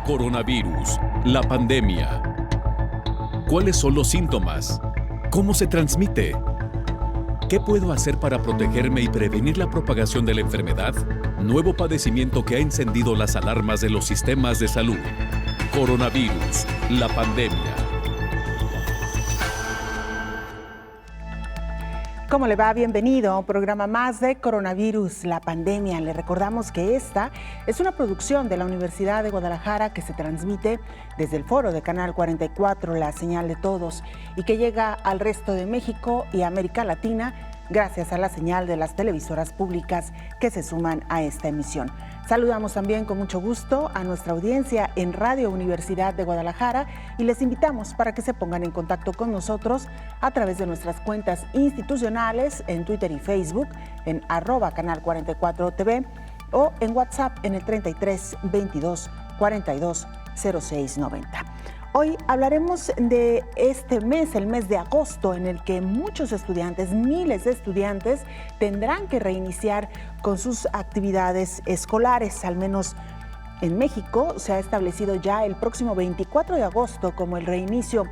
Coronavirus, la pandemia. ¿Cuáles son los síntomas? ¿Cómo se transmite? ¿Qué puedo hacer para protegerme y prevenir la propagación de la enfermedad? Nuevo padecimiento que ha encendido las alarmas de los sistemas de salud. Coronavirus, la pandemia. ¿Cómo le va? Bienvenido a un programa más de Coronavirus, la pandemia. Le recordamos que esta es una producción de la Universidad de Guadalajara que se transmite desde el foro de Canal 44, la señal de todos, y que llega al resto de México y América Latina gracias a la señal de las televisoras públicas que se suman a esta emisión. Saludamos también con mucho gusto a nuestra audiencia en Radio Universidad de Guadalajara y les invitamos para que se pongan en contacto con nosotros a través de nuestras cuentas institucionales en Twitter y Facebook en @canal44tv o en WhatsApp en el 33 22 42 06 90. Hoy hablaremos de este mes, el mes de agosto, en el que muchos estudiantes, miles de estudiantes, tendrán que reiniciar con sus actividades escolares. Al menos en México se ha establecido ya el próximo 24 de agosto como el reinicio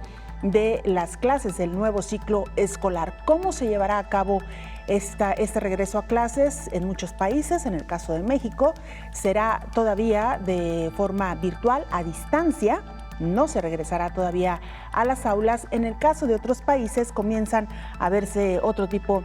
de las clases del nuevo ciclo escolar. ¿Cómo se llevará a cabo este regreso a clases en muchos países? En el caso de México, será todavía de forma virtual, a distancia. No se regresará todavía a las aulas. En el caso de otros países comienzan a verse otro tipo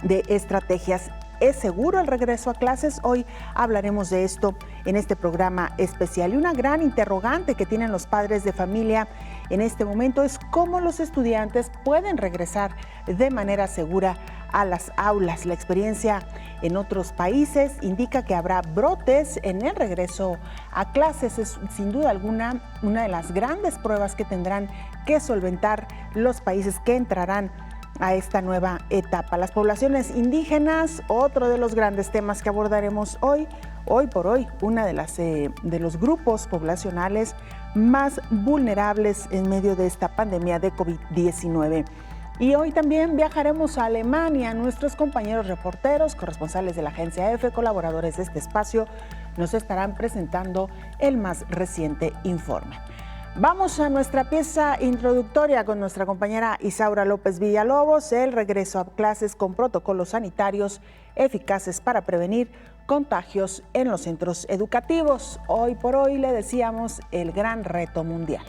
de estrategias. ¿Es seguro el regreso a clases? Hoy hablaremos de esto en este programa especial. Y una gran interrogante que tienen los padres de familia en este momento es cómo los estudiantes pueden regresar de manera segura a las aulas. La experiencia en otros países indica que habrá brotes en el regreso a clases. Es sin duda alguna una de las grandes pruebas que tendrán que solventar los países que entrarán a esta nueva etapa. Las poblaciones indígenas, otro de los grandes temas que abordaremos hoy por hoy, una de los grupos poblacionales más vulnerables en medio de esta pandemia de COVID-19. Y hoy también viajaremos a Alemania. Nuestros compañeros reporteros, corresponsales de la agencia EFE, colaboradores de este espacio, nos estarán presentando el más reciente informe. Vamos a nuestra pieza introductoria con nuestra compañera Isaura López Villalobos, el regreso a clases con protocolos sanitarios eficaces para prevenir contagios en los centros educativos. Hoy por hoy, le decíamos, el gran reto mundial.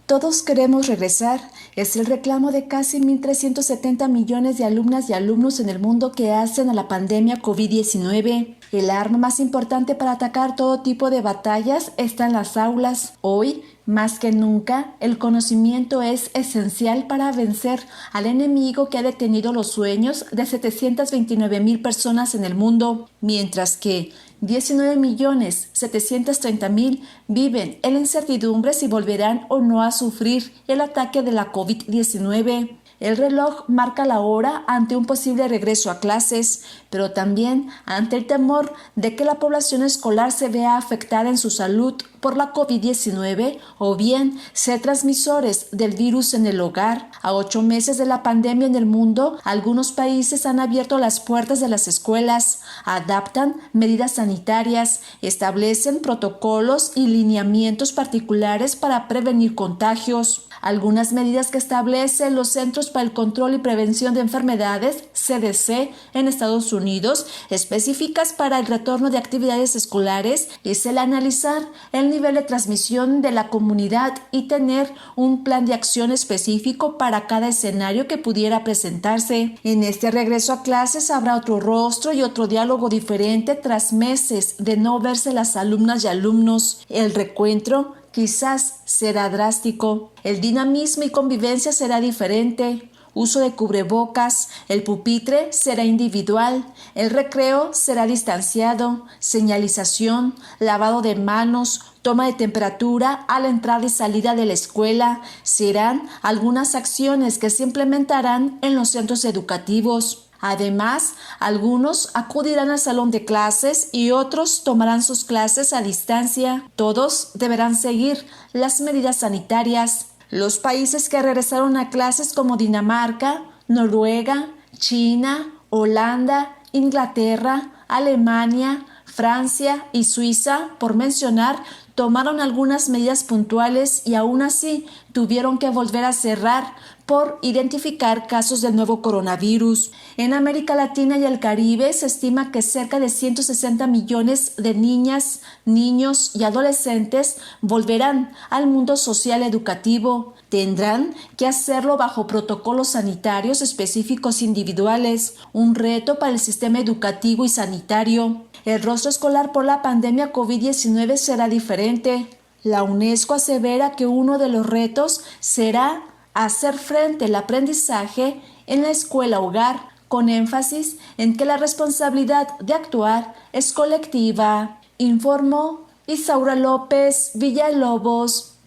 Todos queremos regresar. Es el reclamo de casi 1.370 millones de alumnas y alumnos en el mundo que hacen a la pandemia COVID-19. El arma más importante para atacar todo tipo de batallas está en las aulas. Hoy, más que nunca, el conocimiento es esencial para vencer al enemigo que ha detenido los sueños de 729,000 personas en el mundo, mientras que 19,730,000 viven en la incertidumbre si volverán o no a sufrir el ataque de la COVID-19. El reloj marca la hora ante un posible regreso a clases, pero también ante el temor de que la población escolar se vea afectada en su salud por la COVID-19 o bien ser transmisores del virus en el hogar. A 8 meses de la pandemia en el mundo, algunos países han abierto las puertas de las escuelas, adaptan medidas sanitarias, establecen protocolos y lineamientos particulares para prevenir contagios. Algunas medidas que establecen los Centros para el Control y Prevención de Enfermedades, CDC, en Estados Unidos, específicas para el retorno de actividades escolares, es el analizar el nivel de transmisión de la comunidad y tener un plan de acción específico para cada escenario que pudiera presentarse. En este regreso a clases habrá otro rostro y otro diálogo diferente tras meses de no verse las alumnas y alumnos. El reencuentro quizás será drástico. El dinamismo y convivencia será diferente. Uso de cubrebocas, el pupitre será individual, el recreo será distanciado, señalización, lavado de manos, toma de temperatura a la entrada y salida de la escuela serán algunas acciones que se implementarán en los centros educativos. Además, algunos acudirán al salón de clases y otros tomarán sus clases a distancia. Todos deberán seguir las medidas sanitarias. Los países que regresaron a clases como Dinamarca, Noruega, China, Holanda, Inglaterra, Alemania, Francia y Suiza, por mencionar, tomaron algunas medidas puntuales y aún así tuvieron que volver a cerrar por identificar casos del nuevo coronavirus. En América Latina y el Caribe se estima que cerca de 160 millones de niñas, niños y adolescentes volverán al mundo social educativo. Tendrán que hacerlo bajo protocolos sanitarios específicos individuales, un reto para el sistema educativo y sanitario. El rostro escolar por la pandemia COVID-19 será diferente. La UNESCO asevera que uno de los retos será hacer frente al aprendizaje en la escuela-hogar, con énfasis en que la responsabilidad de actuar es colectiva, informó Isaura López Villalobos.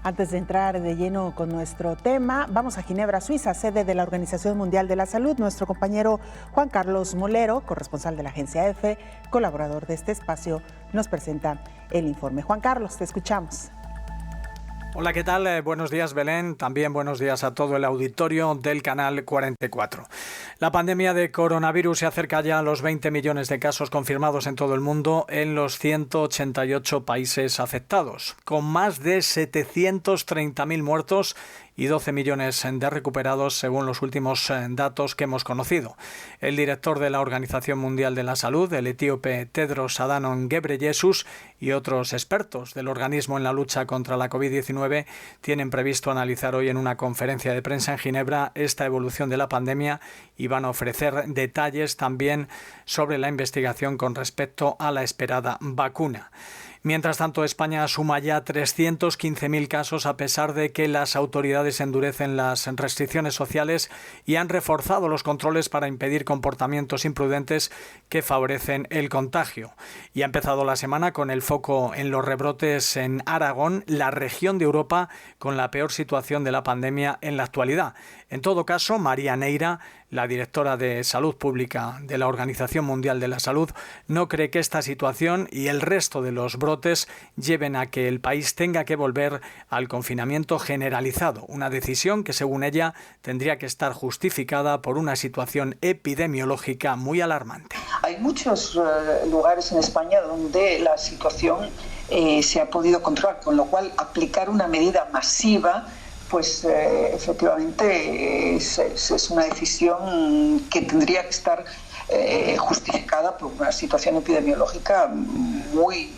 Antes de entrar de lleno con nuestro tema, vamos a Ginebra, Suiza, sede de la Organización Mundial de la Salud. Nuestro compañero Juan Carlos Molero, corresponsal de la agencia EFE, colaborador de este espacio, nos presenta el informe. Juan Carlos, te escuchamos. Hola, ¿qué tal? Buenos días, Belén. También buenos días a todo el auditorio del Canal 44. La pandemia de coronavirus se acerca ya a los 20 millones de casos confirmados en todo el mundo en los 188 países afectados, con más de 730.000 muertos y 12 millones de recuperados según los últimos datos que hemos conocido. El director de la Organización Mundial de la Salud, el etíope Tedros Adhanom Ghebreyesus, y otros expertos del organismo en la lucha contra la COVID-19 tienen previsto analizar hoy en una conferencia de prensa en Ginebra esta evolución de la pandemia y van a ofrecer detalles también sobre la investigación con respecto a la esperada vacuna. Mientras tanto, España suma ya 315.000 casos a pesar de que las autoridades endurecen las restricciones sociales y han reforzado los controles para impedir comportamientos imprudentes que favorecen el contagio. Y ha empezado la semana con el foco en los rebrotes en Aragón, la región de Europa con la peor situación de la pandemia en la actualidad. En todo caso, María Neira, la directora de Salud Pública de la Organización Mundial de la Salud, no cree que esta situación y el resto de los brotes lleven a que el país tenga que volver al confinamiento generalizado, una decisión que, según ella, tendría que estar justificada por una situación epidemiológica muy alarmante. Hay muchos lugares en España donde la situación se ha podido controlar, con lo cual aplicar una medida masiva pues efectivamente es una decisión que tendría que estar justificada por una situación epidemiológica muy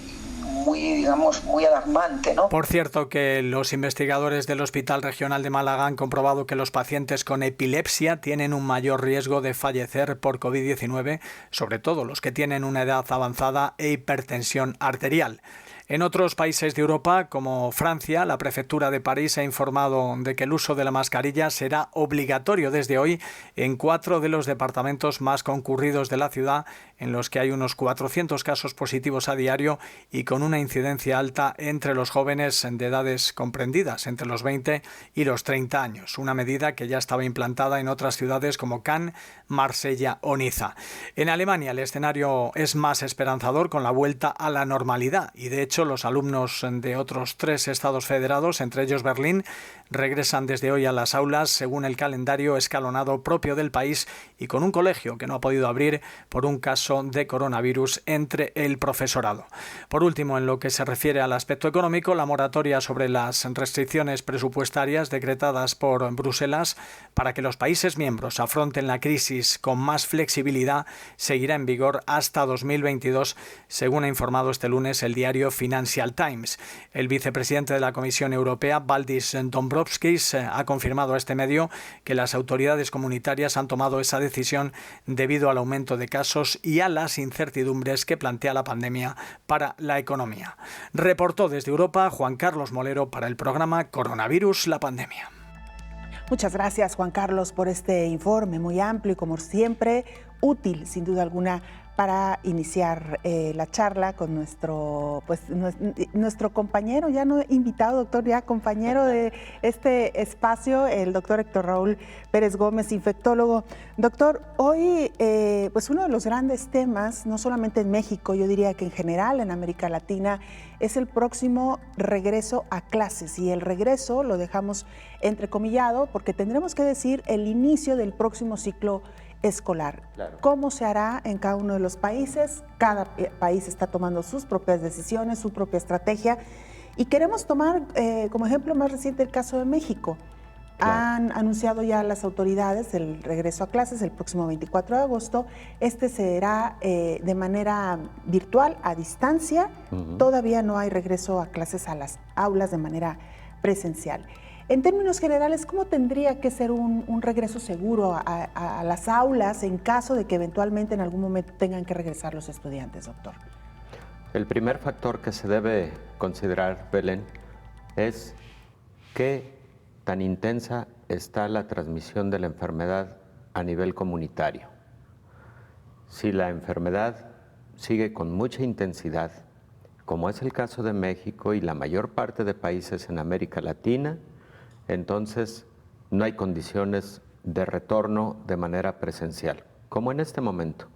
alarmante, ¿no? Por cierto, que los investigadores del Hospital Regional de Málaga han comprobado que los pacientes con epilepsia tienen un mayor riesgo de fallecer por COVID-19, sobre todo los que tienen una edad avanzada e hipertensión arterial. En otros países de Europa, como Francia, la prefectura de París ha informado de que el uso de la mascarilla será obligatorio desde hoy en 4 de los departamentos más concurridos de la ciudad, en los que hay unos 400 casos positivos a diario y con una incidencia alta entre los jóvenes de edades comprendidas entre los 20 y los 30 años, una medida que ya estaba implantada en otras ciudades como Cannes, Marsella o Niza. En Alemania el escenario es más esperanzador con la vuelta a la normalidad y de hecho los alumnos de otros 3 estados federados, entre ellos Berlín, regresan desde hoy a las aulas según el calendario escalonado propio del país y con un colegio que no ha podido abrir por un caso de coronavirus entre el profesorado. Por último, en lo que se refiere al aspecto económico, la moratoria sobre las restricciones presupuestarias decretadas por Bruselas para que los países miembros afronten la crisis con más flexibilidad seguirá en vigor hasta 2022, según ha informado este lunes el diario Financial Times. El vicepresidente de la Comisión Europea, Valdis Dombrovskis, ha confirmado a este medio que las autoridades comunitarias han tomado esa decisión debido al aumento de casos y a las incertidumbres que plantea la pandemia para la economía. Reportó desde Europa Juan Carlos Molero para el programa Coronavirus, la pandemia. Muchas gracias, Juan Carlos, por este informe muy amplio y, como siempre, útil, sin duda alguna, para iniciar la charla con nuestro compañero, ya no invitado, doctor, ya compañero de este espacio, el doctor Héctor Raúl Pérez Gómez, infectólogo. Doctor, hoy pues uno de los grandes temas, no solamente en México, yo diría que en general en América Latina, es el próximo regreso a clases. Y el regreso lo dejamos entrecomillado porque tendremos que decir el inicio del próximo ciclo escolar. Claro. ¿Cómo se hará en cada uno de los países? Cada país está tomando sus propias decisiones, su propia estrategia. Y queremos tomar como ejemplo más reciente el caso de México. Claro. Han anunciado ya las autoridades el regreso a clases el próximo 24 de agosto. Este será de manera virtual, a distancia. Todavía no hay regreso a clases a las aulas de manera presencial. En términos generales, ¿cómo tendría que ser un regreso seguro a las aulas en caso de que eventualmente en algún momento tengan que regresar los estudiantes, doctor? El primer factor que se debe considerar, Belén, es qué tan intensa está la transmisión de la enfermedad a nivel comunitario. Si la enfermedad sigue con mucha intensidad, como es el caso de México y la mayor parte de países en América Latina, entonces no hay condiciones de retorno de manera presencial, como en este momento.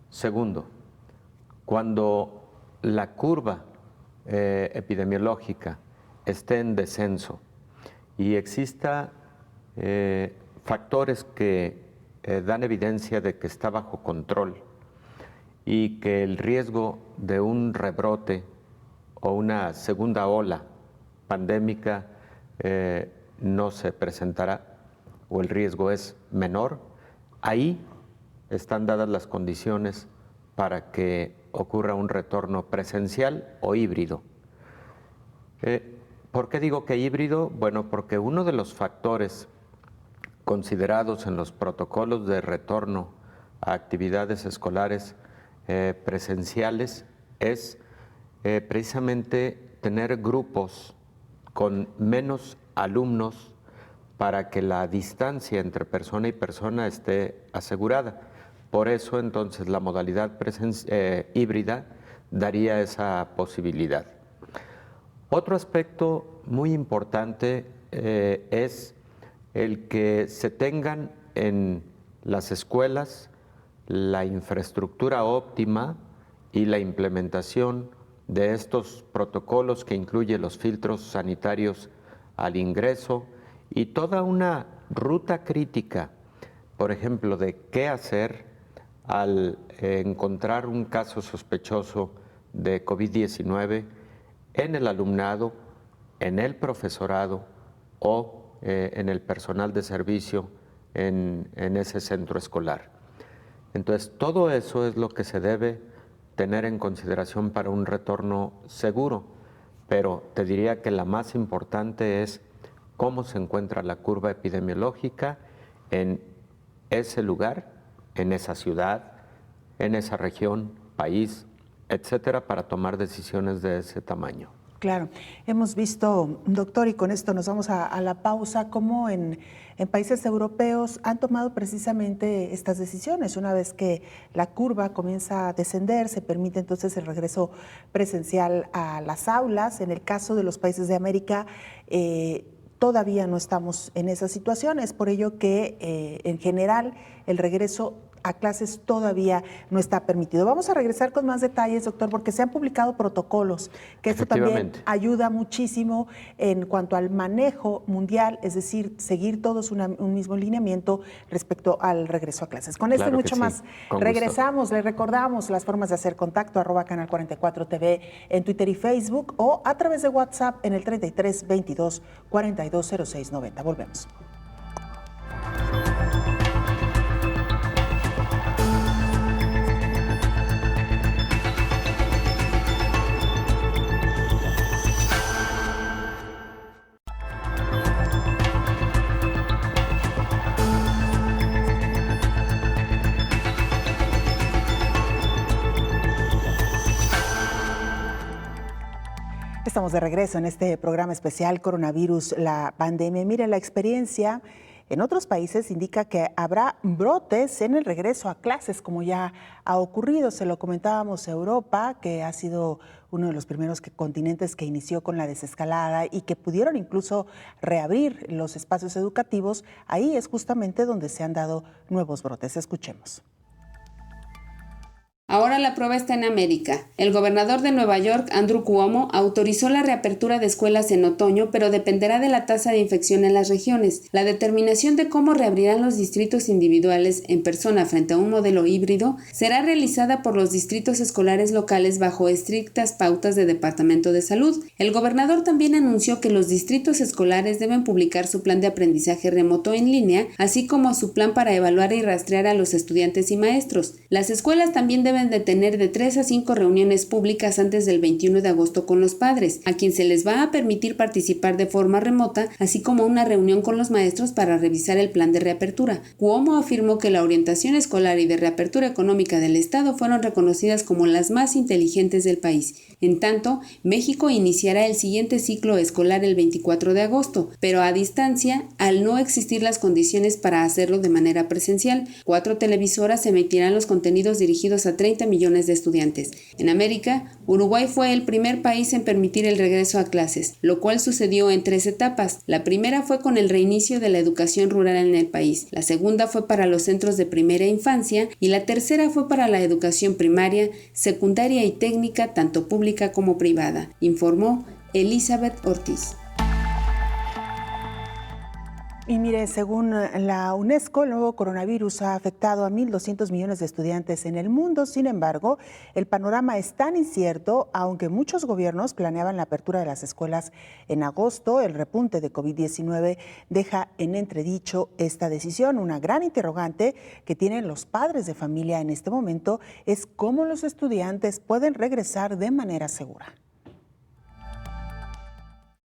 Segundo, cuando la curva epidemiológica esté en descenso y exista factores que dan evidencia de que está bajo control y que el riesgo de un rebrote o una segunda ola pandémica no se presentará o el riesgo es menor, ahí están dadas las condiciones para que ocurra un retorno presencial o híbrido. ¿Por qué digo que híbrido? Bueno, porque uno de los factores considerados en los protocolos de retorno a actividades escolares presenciales es precisamente tener grupos con menos alumnos para que la distancia entre persona y persona esté asegurada. Por eso entonces la modalidad híbrida daría esa posibilidad. Otro aspecto muy importante es el que se tengan en las escuelas la infraestructura óptima y la implementación de estos protocolos que incluye los filtros sanitarios al ingreso y toda una ruta crítica, por ejemplo, de qué hacer al encontrar un caso sospechoso de COVID-19 en el alumnado, en el profesorado o en el personal de servicio en ese centro escolar. Entonces, todo eso es lo que se debe tener en consideración para un retorno seguro, pero te diría que la más importante es cómo se encuentra la curva epidemiológica en ese lugar, en esa ciudad, en esa región, país, etcétera, para tomar decisiones de ese tamaño. Claro, hemos visto, doctor, y con esto nos vamos a la pausa, cómo en países europeos han tomado precisamente estas decisiones. Una vez que la curva comienza a descender, se permite entonces el regreso presencial a las aulas. En el caso de los países de América, todavía no estamos en esa situación. Es por ello que en general el regreso a clases todavía no está permitido. Vamos a regresar con más detalles, doctor, porque se han publicado protocolos, que esto también ayuda muchísimo en cuanto al manejo mundial, es decir, seguir todos un mismo lineamiento respecto al regreso a clases. Con esto y mucho más, regresamos. Les recordamos las formas de hacer contacto, @Canal 44 TV en Twitter y Facebook o a través de WhatsApp en el 33 22 42 06 90. Volvemos. Estamos de regreso en este programa especial Coronavirus, la pandemia. Mire, la experiencia en otros países indica que habrá brotes en el regreso a clases, como ya ha ocurrido. Se lo comentábamos, Europa, que ha sido uno de los primeros continentes que inició con la desescalada y que pudieron incluso reabrir los espacios educativos. Ahí es justamente donde se han dado nuevos brotes. Escuchemos. Ahora la prueba está en América. El gobernador de Nueva York, Andrew Cuomo, autorizó la reapertura de escuelas en otoño, pero dependerá de la tasa de infección en las regiones. La determinación de cómo reabrirán los distritos individuales en persona frente a un modelo híbrido será realizada por los distritos escolares locales bajo estrictas pautas de Departamento de Salud. El gobernador también anunció que los distritos escolares deben publicar su plan de aprendizaje remoto en línea, así como su plan para evaluar y rastrear a los estudiantes y maestros. Las escuelas también deben de tener de 3 a 5 reuniones públicas antes del 21 de agosto con los padres, a quien se les va a permitir participar de forma remota, así como una reunión con los maestros para revisar el plan de reapertura. Cuomo afirmó que la orientación escolar y de reapertura económica del Estado fueron reconocidas como las más inteligentes del país. En tanto, México iniciará el siguiente ciclo escolar el 24 de agosto, pero a distancia, al no existir las condiciones para hacerlo de manera presencial. 4 televisoras emitirán los contenidos dirigidos a 30 millones de estudiantes. En América, Uruguay fue el primer país en permitir el regreso a clases, lo cual sucedió en 3 etapas. La primera fue con el reinicio de la educación rural en el país, la segunda fue para los centros de primera infancia y la tercera fue para la educación primaria, secundaria y técnica, tanto pública como privada, informó Elizabeth Ortiz. Y mire, según la UNESCO, el nuevo coronavirus ha afectado a 1.200 millones de estudiantes en el mundo. Sin embargo, el panorama es tan incierto, aunque muchos gobiernos planeaban la apertura de las escuelas en agosto, el repunte de COVID-19 deja en entredicho esta decisión. Una gran interrogante que tienen los padres de familia en este momento es cómo los estudiantes pueden regresar de manera segura.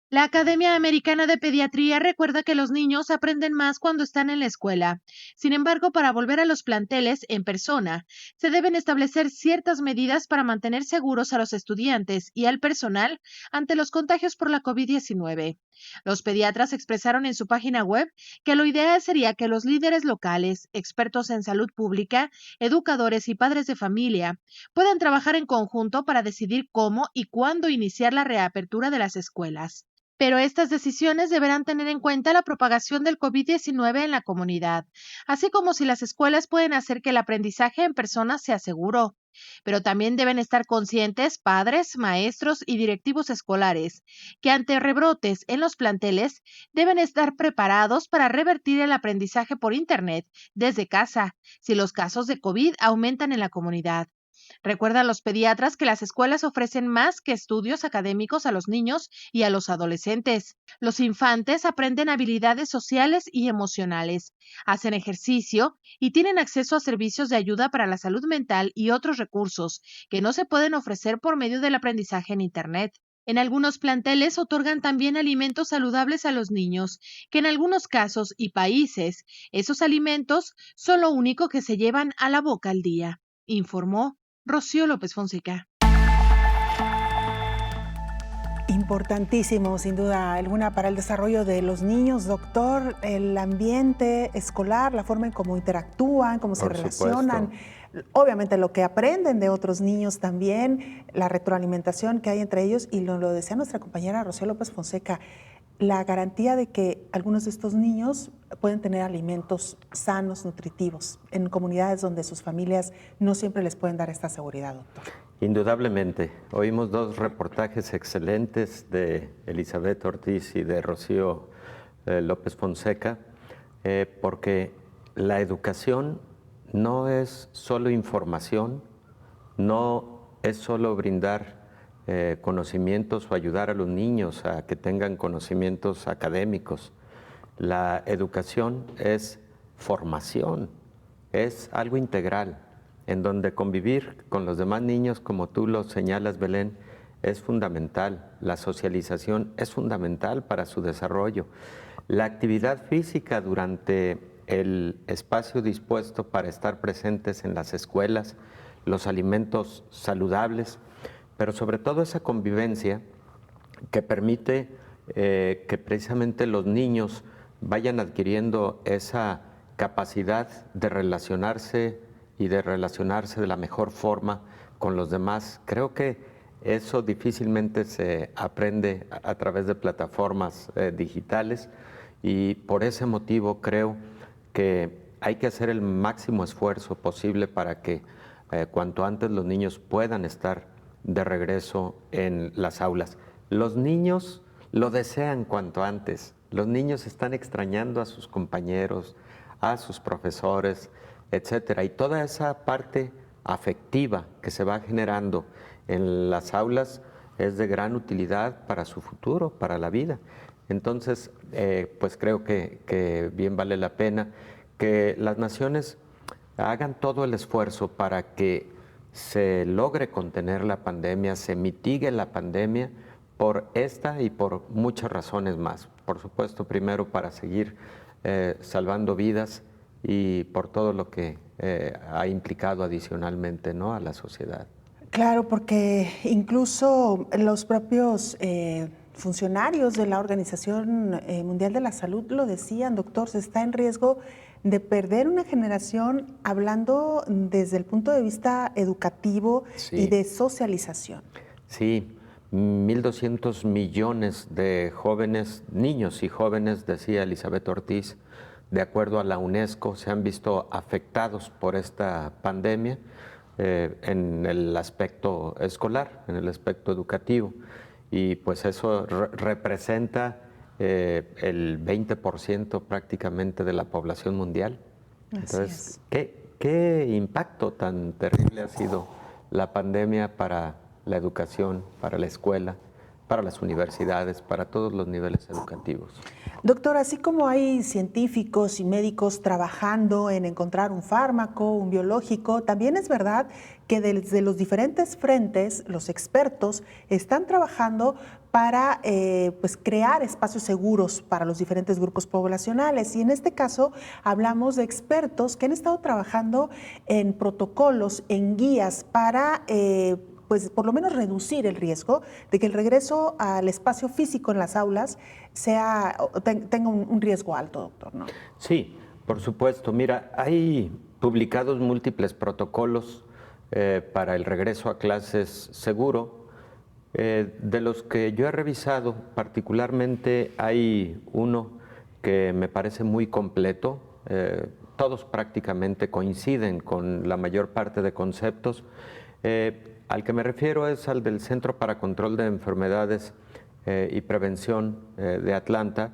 La Academia Americana de Pediatría recuerda que los niños aprenden más cuando están en la escuela. Sin embargo, para volver a los planteles en persona, se deben establecer ciertas medidas para mantener seguros a los estudiantes y al personal ante los contagios por la COVID-19. Los pediatras expresaron en su página web que lo ideal sería que los líderes locales, expertos en salud pública, educadores y padres de familia puedan trabajar en conjunto para decidir cómo y cuándo iniciar la reapertura de las escuelas. Pero estas decisiones deberán tener en cuenta la propagación del COVID-19 en la comunidad, así como si las escuelas pueden hacer que el aprendizaje en persona sea seguro. Pero también deben estar conscientes padres, maestros y directivos escolares que ante rebrotes en los planteles deben estar preparados para revertir el aprendizaje por Internet desde casa si los casos de COVID aumentan en la comunidad. Recuerdan los pediatras que las escuelas ofrecen más que estudios académicos a los niños y a los adolescentes. Los infantes aprenden habilidades sociales y emocionales, hacen ejercicio y tienen acceso a servicios de ayuda para la salud mental y otros recursos que no se pueden ofrecer por medio del aprendizaje en Internet. En algunos planteles otorgan también alimentos saludables a los niños, que en algunos casos y países, esos alimentos son lo único que se llevan a la boca al día, informó Rocío López Fonseca. Importantísimo, sin duda alguna, para el desarrollo de los niños, doctor, el ambiente escolar, la forma en cómo interactúan, cómo se relacionan, obviamente lo que aprenden de otros niños también, la retroalimentación que hay entre ellos, y lo decía nuestra compañera Rocío López Fonseca, la garantía de que algunos de estos niños pueden tener alimentos sanos, nutritivos, en comunidades donde sus familias no siempre les pueden dar esta seguridad, doctor. Indudablemente. Oímos 2 reportajes excelentes de Elizabeth Ortiz y de Rocío López Fonseca, porque la educación no es solo información, no es solo brindar conocimientos o ayudar a los niños a que tengan conocimientos académicos. La educación es formación, es algo integral, en donde convivir con los demás niños, como tú lo señalas, Belén, es fundamental. La socialización es fundamental para su desarrollo. La actividad física durante el espacio dispuesto para estar presentes en las escuelas, los alimentos saludables, pero sobre todo esa convivencia que permite que precisamente los niños vayan adquiriendo esa capacidad de relacionarse y de relacionarse de la mejor forma con los demás. Creo que eso difícilmente se aprende a través de plataformas digitales, y por ese motivo creo que hay que hacer el máximo esfuerzo posible para que cuanto antes los niños puedan estar de regreso en las aulas. Los niños lo desean cuanto antes. Los niños están extrañando a sus compañeros, a sus profesores, etcétera. Y toda esa parte afectiva que se va generando en las aulas es de gran utilidad para su futuro, para la vida. Entonces, pues creo que bien vale la pena que las naciones hagan todo el esfuerzo para que se logre contener la pandemia, se mitigue la pandemia por esta y por muchas razones más. Por supuesto, primero para seguir salvando vidas y por todo lo que ha implicado adicionalmente, ¿no?, a la sociedad. Claro, porque incluso los propios funcionarios de la Organización Mundial de la Salud lo decían, doctor, se está en riesgo de perder una generación hablando desde el punto de vista educativo y de socialización. Sí, 1.200 millones de jóvenes, niños y jóvenes, decía Elizabeth Ortiz, de acuerdo a la UNESCO, se han visto afectados por esta pandemia en el aspecto escolar, en el aspecto educativo. Y pues eso representa el 20% prácticamente de la población mundial. Entonces, ¿qué impacto tan terrible ha sido la pandemia para la educación, para la escuela, para las universidades, para todos los niveles educativos? Doctor, así como hay científicos y médicos trabajando en encontrar un fármaco, un biológico, también es verdad que desde los diferentes frentes, los expertos están trabajando para pues crear espacios seguros para los diferentes grupos poblacionales. Y en este caso hablamos de expertos que han estado trabajando en protocolos, en guías para pues por lo menos reducir el riesgo de que el regreso al espacio físico en las aulas tenga un riesgo alto, doctor, ¿no? Sí, por supuesto. Mira, hay publicados múltiples protocolos para el regreso a clases seguro. De los que yo he revisado, particularmente hay uno que me parece muy completo. Todos prácticamente coinciden con la mayor parte de conceptos. Al que me refiero es al del Centro para Control de Enfermedades y Prevención de Atlanta,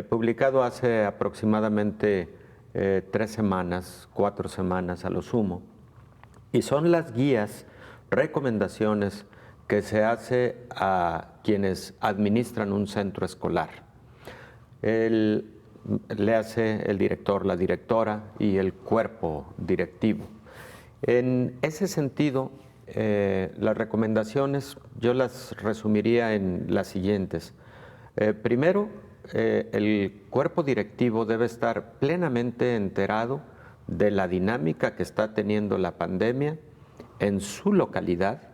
publicado hace aproximadamente 3 semanas, 4 semanas a lo sumo. Y son las guías, recomendaciones que se hace a quienes administran un centro escolar. Le hace el director, la directora y el cuerpo directivo. En ese sentido, las recomendaciones yo las resumiría en las siguientes. Primero, el cuerpo directivo debe estar plenamente enterado de la dinámica que está teniendo la pandemia en su localidad,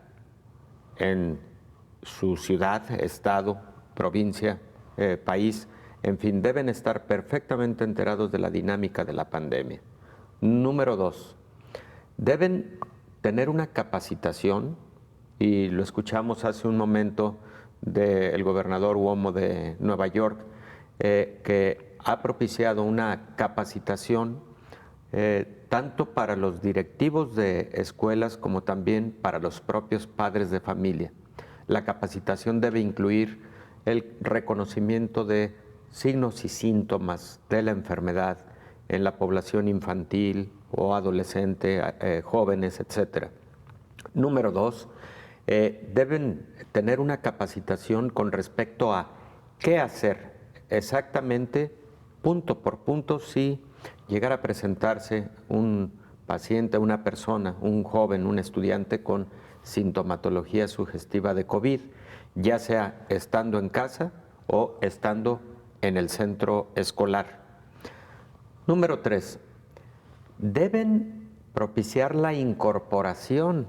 en su ciudad, estado, provincia, país, en fin, deben estar perfectamente enterados de la dinámica de la pandemia. Número 2, deben tener una capacitación, y lo escuchamos hace un momento del gobernador Cuomo de Nueva York, que ha propiciado una capacitación tanto para los directivos de escuelas como también para los propios padres de familia. La capacitación debe incluir el reconocimiento de signos y síntomas de la enfermedad en la población infantil o adolescente, jóvenes, etc. Número 2, deben tener una capacitación con respecto a qué hacer exactamente, punto por punto, si llegara a presentarse un paciente, una persona, un joven, un estudiante con sintomatología sugestiva de COVID, ya sea estando en casa o estando en el centro escolar. Número 3, deben propiciar la incorporación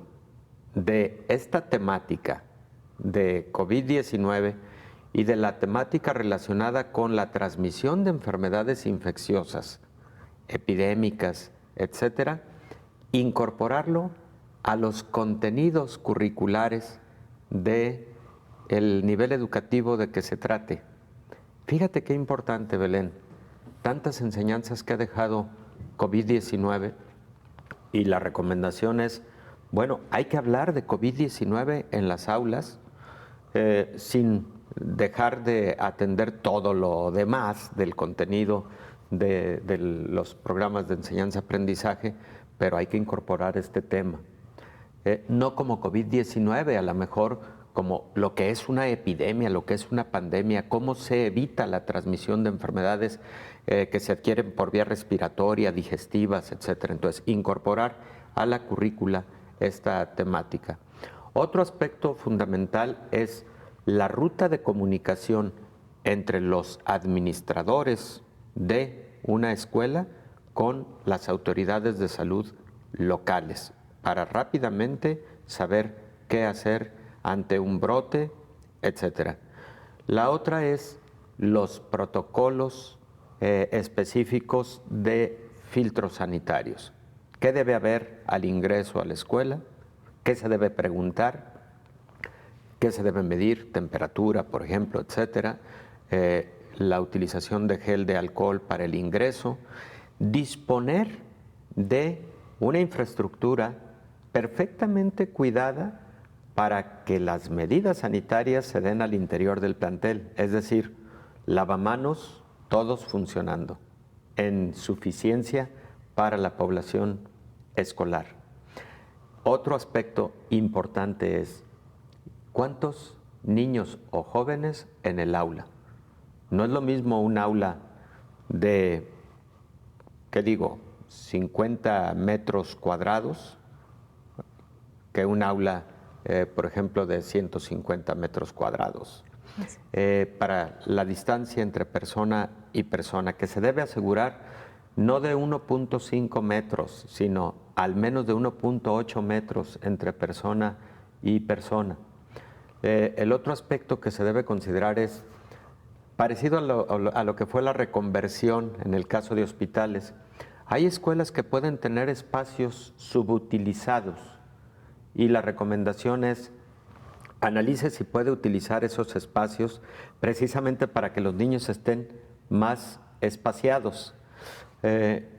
de esta temática de COVID-19 y de la temática relacionada con la transmisión de enfermedades infecciosas, epidémicas, etcétera, incorporarlo a los contenidos curriculares del nivel educativo de que se trate. Fíjate qué importante, Belén, tantas enseñanzas que ha dejado COVID-19, y la recomendación es Bueno, hay que hablar de COVID-19 en las aulas sin dejar de atender todo lo demás del contenido de los programas de enseñanza-aprendizaje, pero hay que incorporar este tema. No como COVID-19, a lo mejor como lo que es una epidemia, lo que es una pandemia, cómo se evita la transmisión de enfermedades que se adquieren por vía respiratoria, digestivas, etc. Entonces, incorporar a la currícula esta temática. Otro aspecto fundamental es la ruta de comunicación entre los administradores de una escuela con las autoridades de salud locales, para rápidamente saber qué hacer ante un brote, etc. La otra es los protocolos específicos de filtros sanitarios. ¿Qué debe haber al ingreso a la escuela? ¿Qué se debe preguntar? ¿Qué se debe medir? Temperatura, por ejemplo, etcétera. La utilización de gel de alcohol para el ingreso. Disponer de una infraestructura perfectamente cuidada para que las medidas sanitarias se den al interior del plantel, es decir, lavamanos, todos funcionando en suficiencia para la población escolar. Otro aspecto importante es cuántos niños o jóvenes en el aula. No es lo mismo un aula de, 50 metros cuadrados que un aula, por ejemplo, de 150 metros cuadrados. Para la distancia entre persona y persona, que se debe asegurar no de 1.5 metros, sino al menos de 1.8 metros entre persona y persona. El otro aspecto que se debe considerar es parecido a lo que fue la reconversión en el caso de hospitales. Hay escuelas que pueden tener espacios subutilizados y la recomendación es analice si puede utilizar esos espacios precisamente para que los niños estén más espaciados.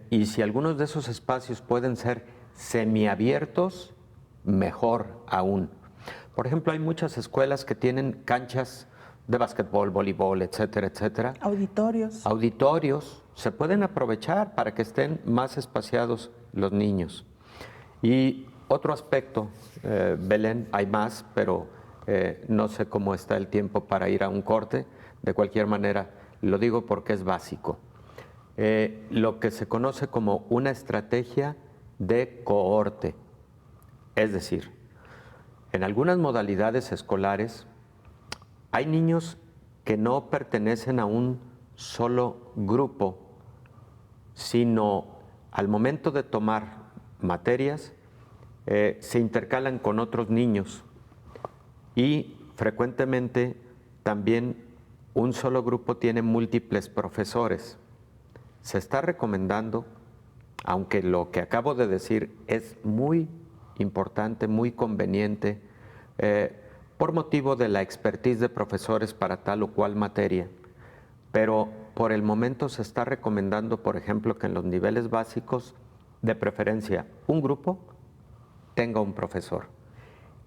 Y si algunos de esos espacios pueden ser semiabiertos, mejor aún. Por ejemplo, hay muchas escuelas que tienen canchas de básquetbol, voleibol, etcétera, etcétera. Auditorios. Auditorios se pueden aprovechar para que estén más espaciados los niños. Y otro aspecto, Belén, hay más, pero no sé cómo está el tiempo para ir a un corte. De cualquier manera, lo digo porque es básico. Lo que se conoce como una estrategia de cohorte. Es decir, en algunas modalidades escolares hay niños que no pertenecen a un solo grupo, sino al momento de tomar materias se intercalan con otros niños y frecuentemente también un solo grupo tiene múltiples profesores. Se está recomendando, aunque lo que acabo de decir es muy importante, muy conveniente, por motivo de la expertise de profesores para tal o cual materia, pero por el momento se está recomendando, por ejemplo, que en los niveles básicos, de preferencia, un grupo tenga un profesor,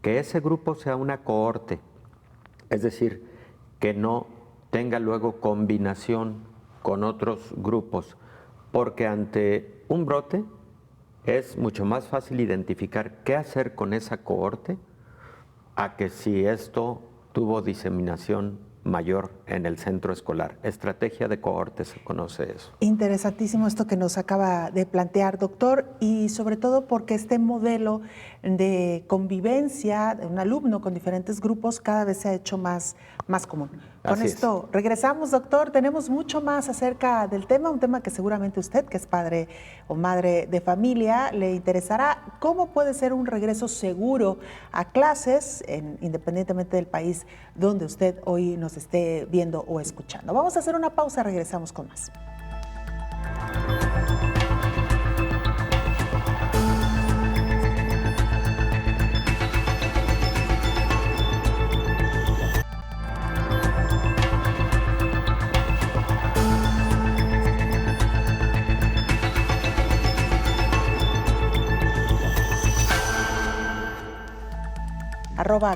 que ese grupo sea una cohorte, es decir, que no tenga luego combinación con otros grupos, porque ante un brote es mucho más fácil identificar qué hacer con esa cohorte a que si esto tuvo diseminación mayor en el centro escolar. Estrategia de cohorte se conoce eso. Interesantísimo esto que nos acaba de plantear, doctor, y sobre todo porque este modelo de convivencia de un alumno con diferentes grupos cada vez se ha hecho más común. Con esto regresamos, doctor. Tenemos mucho más acerca del tema, un tema que seguramente usted, que es padre o madre de familia, le interesará. ¿Cómo puede ser un regreso seguro a clases, independientemente del país donde usted hoy nos esté viendo o escuchando? Vamos a hacer una pausa, regresamos con más.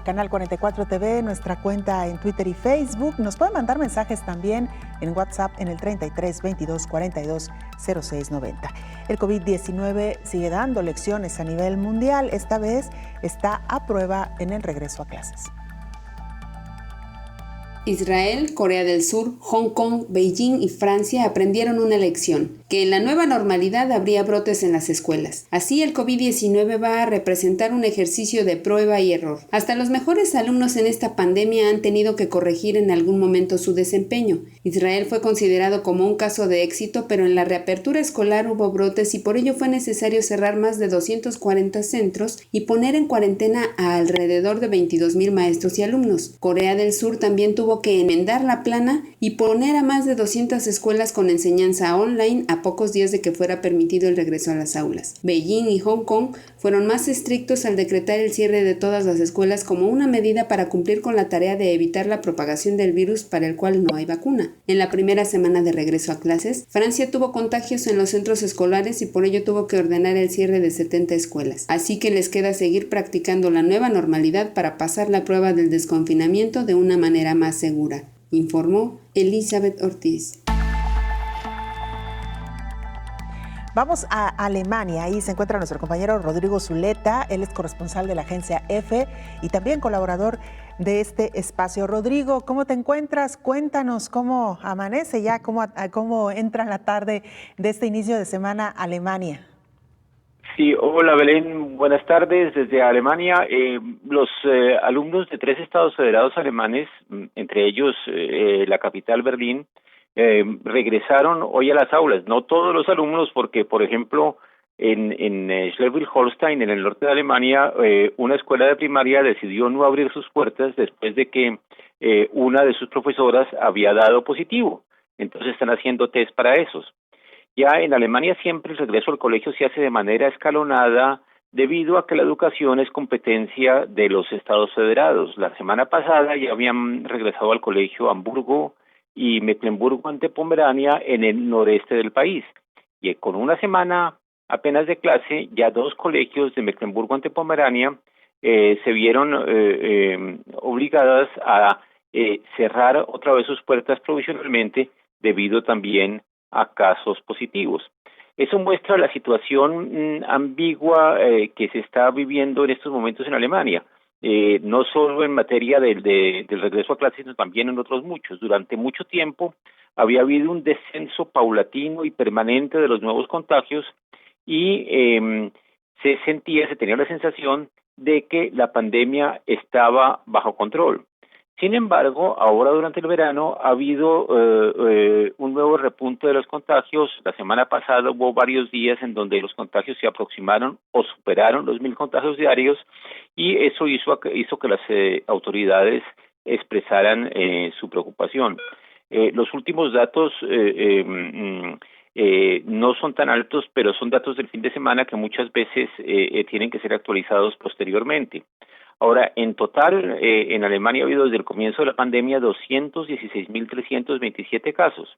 Canal 44 TV, nuestra cuenta en Twitter y Facebook. Nos pueden mandar mensajes también en WhatsApp en el 33 22 42 06 90. El COVID-19 sigue dando lecciones a nivel mundial. Esta vez está a prueba en el regreso a clases. Israel, Corea del Sur, Hong Kong, Beijing y Francia aprendieron una lección, que en la nueva normalidad habría brotes en las escuelas. Así, el COVID-19 va a representar un ejercicio de prueba y error. Hasta los mejores alumnos en esta pandemia han tenido que corregir en algún momento su desempeño. Israel fue considerado como un caso de éxito, pero en la reapertura escolar hubo brotes y por ello fue necesario cerrar más de 240 centros y poner en cuarentena a alrededor de 22,000 maestros y alumnos. Corea del Sur también tuvo que enmendar la plana y poner a más de 200 escuelas con enseñanza online a pocos días de que fuera permitido el regreso a las aulas. Beijing y Hong Kong fueron más estrictos al decretar el cierre de todas las escuelas como una medida para cumplir con la tarea de evitar la propagación del virus para el cual no hay vacuna. En la primera semana de regreso a clases, Francia tuvo contagios en los centros escolares y por ello tuvo que ordenar el cierre de 70 escuelas. Así que les queda seguir practicando la nueva normalidad para pasar la prueba del desconfinamiento de una manera más segura, informó Elizabeth Ortiz. Vamos a Alemania, ahí se encuentra nuestro compañero Rodrigo Zuleta, él es corresponsal de la agencia EFE y también colaborador de este espacio. Rodrigo, ¿cómo te encuentras? Cuéntanos cómo amanece ya, cómo entra la tarde de este inicio de semana Alemania. Sí, hola Belén, buenas tardes desde Alemania. Los alumnos de 3 estados federados alemanes, entre ellos la capital Berlín, regresaron hoy a las aulas. No todos los alumnos, porque por ejemplo en Schleswig-Holstein, en el norte de Alemania, una escuela de primaria decidió no abrir sus puertas después de que una de sus profesoras había dado positivo. Entonces están haciendo test para esos. Ya en Alemania siempre el regreso al colegio se hace de manera escalonada debido a que la educación es competencia de los estados federados. La semana pasada ya habían regresado al colegio Hamburgo y Mecklemburgo ante Pomerania en el noreste del país. Y con una semana apenas de clase, ya 2 colegios de Mecklemburgo ante Pomerania se vieron obligadas a cerrar otra vez sus puertas provisionalmente debido también a casos positivos. Eso muestra la situación ambigua que se está viviendo en estos momentos en Alemania, no solo en materia del regreso a clases, sino también en otros muchos. Durante mucho tiempo había habido un descenso paulatino y permanente de los nuevos contagios y se tenía la sensación de que la pandemia estaba bajo control. Sin embargo, ahora durante el verano ha habido un nuevo repunte de los contagios. La semana pasada hubo varios días en donde los contagios se aproximaron o superaron los 1,000 contagios diarios y eso hizo que las autoridades expresaran su preocupación. Los últimos datos no son tan altos, pero son datos del fin de semana que muchas veces tienen que ser actualizados posteriormente. Ahora, en total, en Alemania ha habido desde el comienzo de la pandemia 216.327 casos,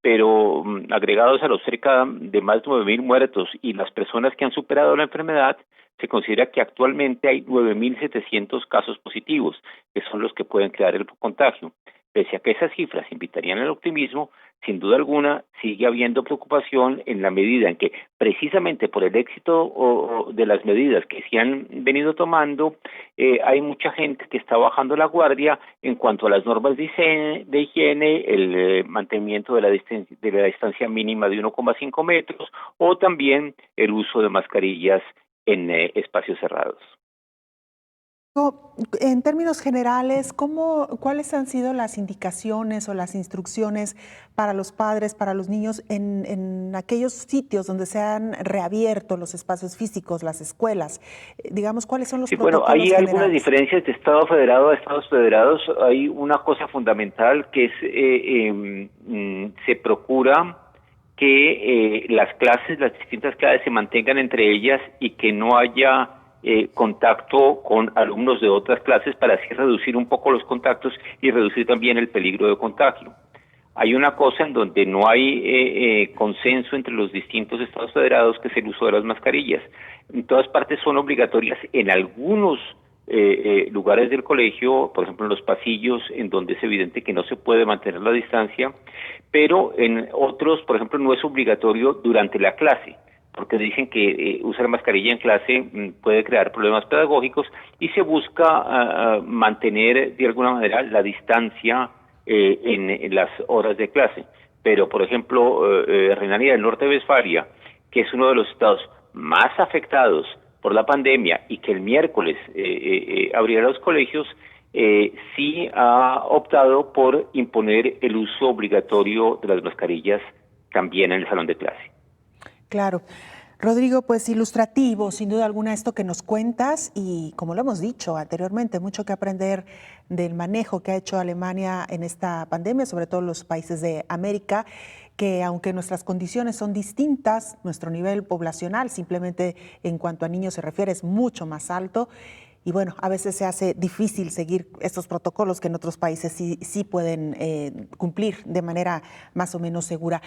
pero agregados a los cerca de más de 9,000 muertos y las personas que han superado la enfermedad, se considera que actualmente hay 9.700 casos positivos, que son los que pueden crear el contagio. Pese a que esas cifras invitarían al optimismo, sin duda alguna sigue habiendo preocupación en la medida en que, precisamente por el éxito de las medidas que se han venido tomando, hay mucha gente que está bajando la guardia en cuanto a las normas de higiene, el mantenimiento de la distancia mínima de 1,5 metros o también el uso de mascarillas en espacios cerrados. En términos generales, ¿cuáles han sido las indicaciones o las instrucciones para los padres, para los niños en aquellos sitios donde se han reabierto los espacios físicos, las escuelas? Digamos, ¿cuáles son los protocolos hay generales? algunas diferencias de Estado federado a Estados federados. Hay una cosa fundamental que es se procura que las distintas clases se mantengan entre ellas y que no haya contacto con alumnos de otras clases para así reducir un poco los contactos y reducir también el peligro de contagio. Hay una cosa en donde no hay consenso entre los distintos estados federados, que es el uso de las mascarillas. En todas partes son obligatorias en algunos lugares del colegio, por ejemplo en los pasillos, en donde es evidente que no se puede mantener la distancia, pero en otros, por ejemplo, no es obligatorio durante la clase, porque dicen que usar mascarilla en clase puede crear problemas pedagógicos y se busca mantener de alguna manera la distancia en las horas de clase. Pero, por ejemplo, Renania del Norte-Westfalia, que es uno de los estados más afectados por la pandemia y que el miércoles abrirá los colegios, sí ha optado por imponer el uso obligatorio de las mascarillas también en el salón de clase. Claro. Rodrigo, pues ilustrativo, sin duda alguna, esto que nos cuentas y, como lo hemos dicho anteriormente, mucho que aprender del manejo que ha hecho Alemania en esta pandemia, sobre todo los países de América, que aunque nuestras condiciones son distintas, nuestro nivel poblacional simplemente en cuanto a niños se refiere es mucho más alto. Y bueno, a veces se hace difícil seguir estos protocolos que en otros países sí pueden cumplir de manera más o menos segura.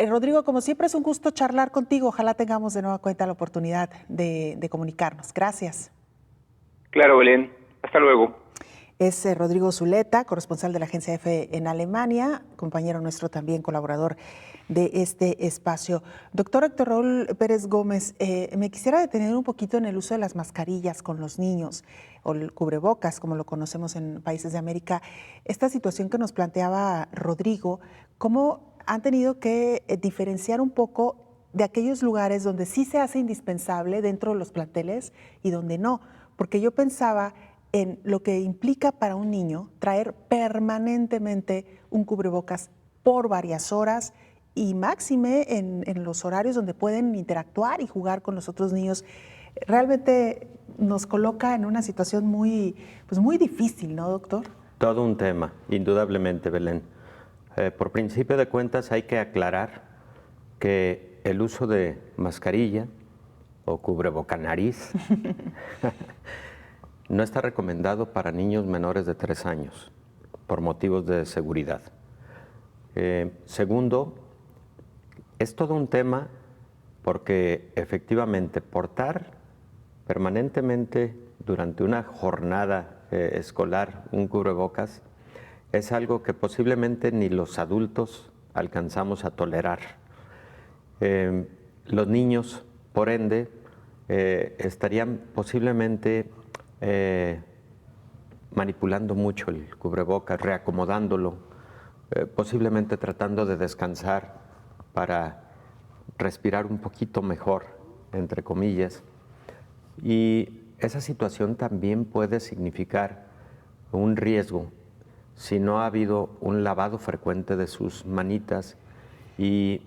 Rodrigo, como siempre es un gusto charlar contigo. Ojalá tengamos de nueva cuenta la oportunidad de comunicarnos. Gracias. Claro, Belén. Hasta luego. Es Rodrigo Zuleta, corresponsal de la Agencia EFE en Alemania, compañero nuestro también, colaborador de este espacio. Doctor Héctor Raúl Pérez Gómez, me quisiera detener un poquito en el uso de las mascarillas con los niños, o el cubrebocas, como lo conocemos en países de América. Esta situación que nos planteaba Rodrigo, ¿cómo han tenido que diferenciar un poco de aquellos lugares donde sí se hace indispensable dentro de los planteles y donde no? Porque yo pensaba en lo que implica para un niño traer permanentemente un cubrebocas por varias horas y máxime en los horarios donde pueden interactuar y jugar con los otros niños. Realmente nos coloca en una situación muy difícil, ¿no, doctor? Todo un tema, indudablemente, Belén. Por principio de cuentas hay que aclarar que el uso de mascarilla o cubrebocas no está recomendado para niños menores de 3 años, por motivos de seguridad. Segundo, es todo un tema porque efectivamente portar permanentemente durante una jornada escolar un cubrebocas es algo que posiblemente ni los adultos alcanzamos a tolerar. Los niños, por ende, estarían posiblemente manipulando mucho el cubrebocas, reacomodándolo, posiblemente tratando de descansar para respirar un poquito mejor, entre comillas. Y esa situación también puede significar un riesgo si no ha habido un lavado frecuente de sus manitas y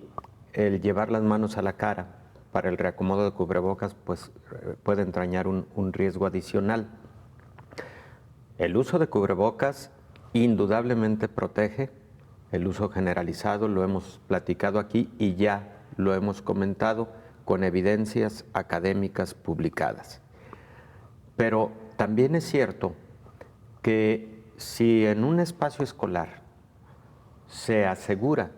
el llevar las manos a la cara para el reacomodo de cubrebocas, pues puede entrañar un riesgo adicional. El uso de cubrebocas indudablemente protege, el uso generalizado lo hemos platicado aquí y ya lo hemos comentado con evidencias académicas publicadas. Pero también es cierto que si en un espacio escolar se asegura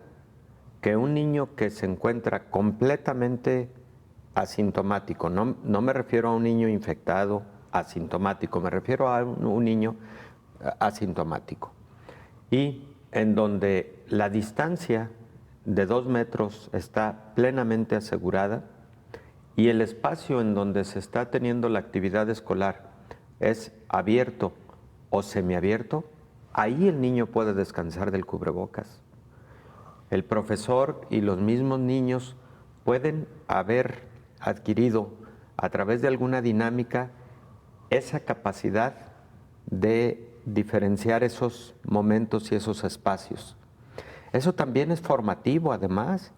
que un niño que se encuentra completamente asintomático, no me refiero a un niño infectado asintomático, me refiero a un niño asintomático, y en donde la distancia de 2 metros está plenamente asegurada y el espacio en donde se está teniendo la actividad escolar es abierto o semiabierto, ahí el niño puede descansar del cubrebocas. El profesor y los mismos niños pueden haber adquirido a través de alguna dinámica esa capacidad de diferenciar esos momentos y esos espacios. Eso también es formativo, además,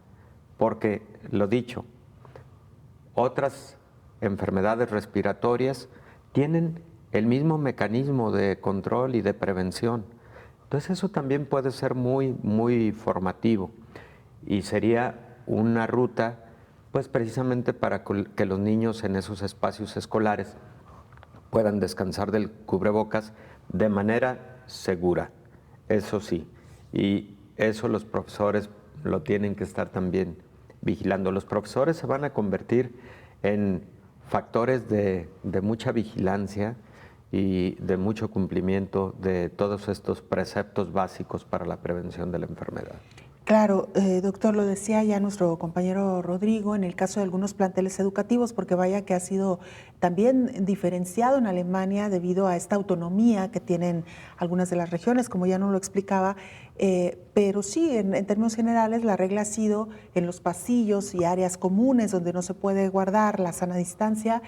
porque, lo dicho, otras enfermedades respiratorias tienen el mismo mecanismo de control y de prevención. Entonces eso también puede ser muy, muy formativo y sería una ruta, pues precisamente para que los niños en esos espacios escolares puedan descansar del cubrebocas de manera segura, eso sí, y eso los profesores lo tienen que estar también vigilando. Los profesores se van a convertir en factores de mucha vigilancia y de mucho cumplimiento de todos estos preceptos básicos para la prevención de la enfermedad. Claro, doctor, lo decía ya nuestro compañero Rodrigo, en el caso de algunos planteles educativos, porque vaya que ha sido también diferenciado en Alemania debido a esta autonomía que tienen algunas de las regiones, como ya nos lo explicaba, pero sí, en términos generales, la regla ha sido en los pasillos y áreas comunes donde no se puede guardar la sana distancia,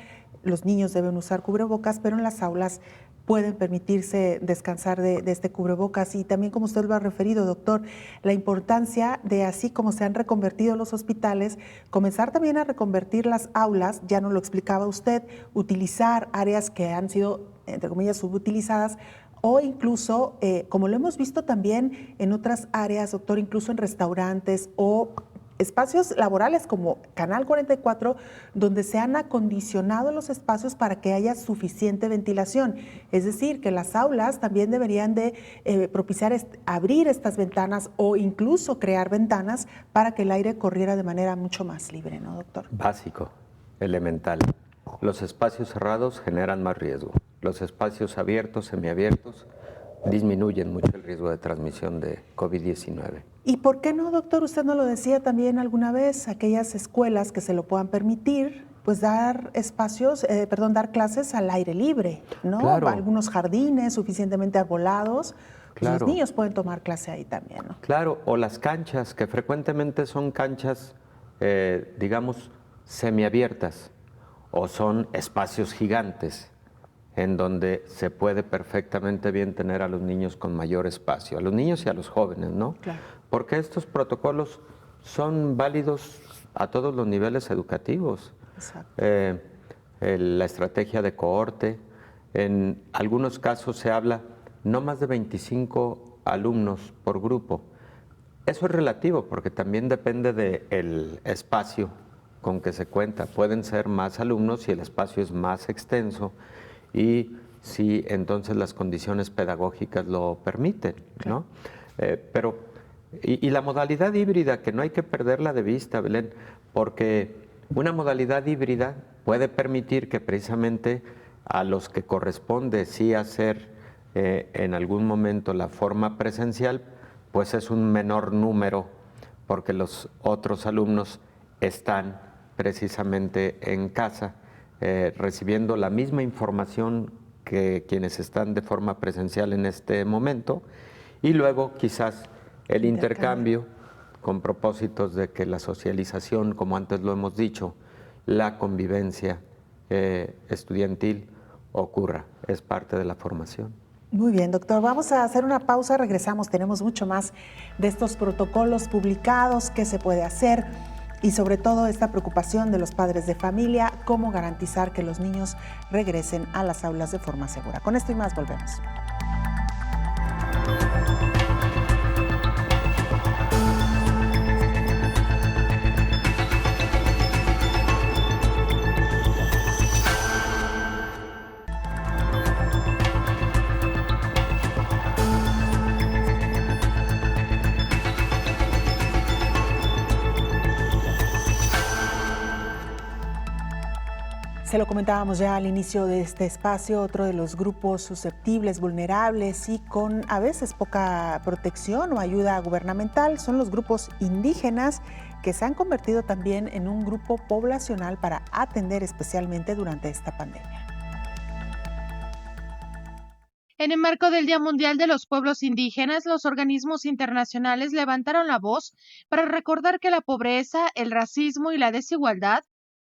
los niños deben usar cubrebocas, pero en las aulas pueden permitirse descansar de este cubrebocas. Y también, como usted lo ha referido, doctor, la importancia de, así como se han reconvertido los hospitales, comenzar también a reconvertir las aulas, ya nos lo explicaba usted, utilizar áreas que han sido, entre comillas, subutilizadas, o incluso, como lo hemos visto también en otras áreas, doctor, incluso en restaurantes o espacios laborales como Canal 44, donde se han acondicionado los espacios para que haya suficiente ventilación. Es decir, que las aulas también deberían de propiciar abrir estas ventanas o incluso crear ventanas para que el aire corriera de manera mucho más libre, ¿no, doctor? Básico, elemental. Los espacios cerrados generan más riesgo. Los espacios abiertos, semiabiertos, disminuyen mucho el riesgo de transmisión de COVID-19. ¿Y por qué no, doctor? Usted nos lo decía también alguna vez, aquellas escuelas que se lo puedan permitir, pues dar dar clases al aire libre, ¿no? Claro. Algunos jardines suficientemente arbolados, pues Claro. los niños pueden tomar clase ahí también, ¿no? Claro, o las canchas, que frecuentemente son canchas, digamos, semiabiertas, o son espacios gigantes, en donde se puede perfectamente bien tener a los niños con mayor espacio, a los niños y a los jóvenes, ¿no? Claro. Porque estos protocolos son válidos a todos los niveles educativos. Exacto. La estrategia de cohorte, en algunos casos se habla no más de 25 alumnos por grupo. Eso es relativo porque también depende del espacio con que se cuenta. Pueden ser más alumnos si el espacio es más extenso y si entonces las condiciones pedagógicas lo permiten, ¿no? Y la modalidad híbrida, que no hay que perderla de vista, Belén, porque una modalidad híbrida puede permitir que precisamente a los que corresponde sí hacer en algún momento la forma presencial, pues es un menor número, porque los otros alumnos están precisamente en casa recibiendo la misma información que quienes están de forma presencial en este momento, y luego quizás el intercambio con propósitos de que la socialización, como antes lo hemos dicho, la convivencia estudiantil ocurra, es parte de la formación. Muy bien, doctor. Vamos a hacer una pausa, regresamos. Tenemos mucho más de estos protocolos publicados, qué se puede hacer y sobre todo esta preocupación de los padres de familia, cómo garantizar que los niños regresen a las aulas de forma segura. Con esto y más volvemos. Se lo comentábamos ya al inicio de este espacio, otro de los grupos susceptibles, vulnerables y con a veces poca protección o ayuda gubernamental son los grupos indígenas, que se han convertido también en un grupo poblacional para atender especialmente durante esta pandemia. En el marco del Día Mundial de los Pueblos Indígenas, los organismos internacionales levantaron la voz para recordar que la pobreza, el racismo y la desigualdad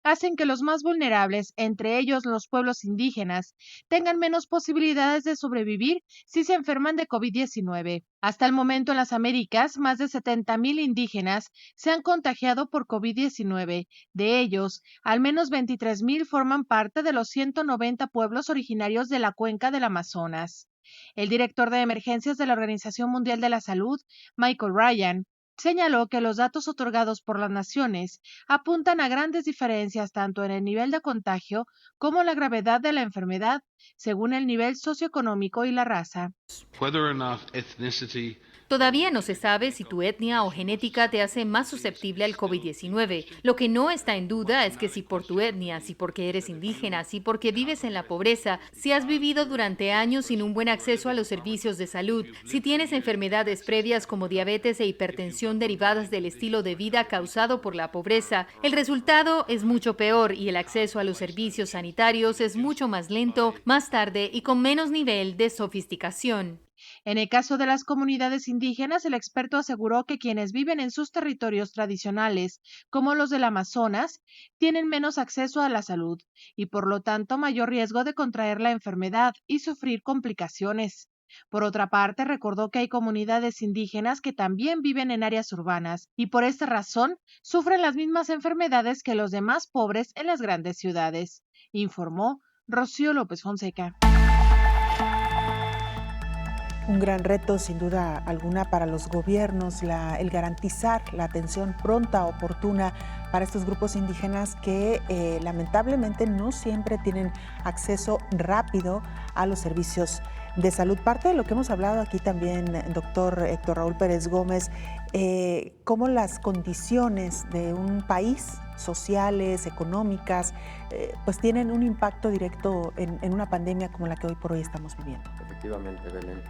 hacen que los más vulnerables, entre ellos los pueblos indígenas, tengan menos posibilidades de sobrevivir si se enferman de COVID-19. Hasta el momento en las Américas, más de 70,000 indígenas se han contagiado por COVID-19. De ellos, al menos 23,000 forman parte de los 190 pueblos originarios de la cuenca del Amazonas. El director de emergencias de la Organización Mundial de la Salud, Michael Ryan, señaló que los datos otorgados por las naciones apuntan a grandes diferencias tanto en el nivel de contagio como la gravedad de la enfermedad, según el nivel socioeconómico y la raza. Whether or not ethnicity Todavía no se sabe si tu etnia o genética te hace más susceptible al COVID-19. Lo que no está en duda es que si por tu etnia, si porque eres indígena, si porque vives en la pobreza, si has vivido durante años sin un buen acceso a los servicios de salud, si tienes enfermedades previas como diabetes e hipertensión derivadas del estilo de vida causado por la pobreza, el resultado es mucho peor y el acceso a los servicios sanitarios es mucho más lento, más tarde y con menos nivel de sofisticación. En el caso de las comunidades indígenas, el experto aseguró que quienes viven en sus territorios tradicionales, como los del Amazonas, tienen menos acceso a la salud y por lo tanto mayor riesgo de contraer la enfermedad y sufrir complicaciones. Por otra parte, recordó que hay comunidades indígenas que también viven en áreas urbanas y por esta razón sufren las mismas enfermedades que los demás pobres en las grandes ciudades, informó Rocío López Fonseca. Un gran reto, sin duda alguna, para los gobiernos, el garantizar la atención pronta, oportuna para estos grupos indígenas que lamentablemente no siempre tienen acceso rápido a los servicios de salud. Parte de lo que hemos hablado aquí también, doctor Héctor Raúl Pérez Gómez, cómo las condiciones de un país, sociales, económicas, pues tienen un impacto directo en una pandemia como la que hoy por hoy estamos viviendo. Efectivamente, Belén.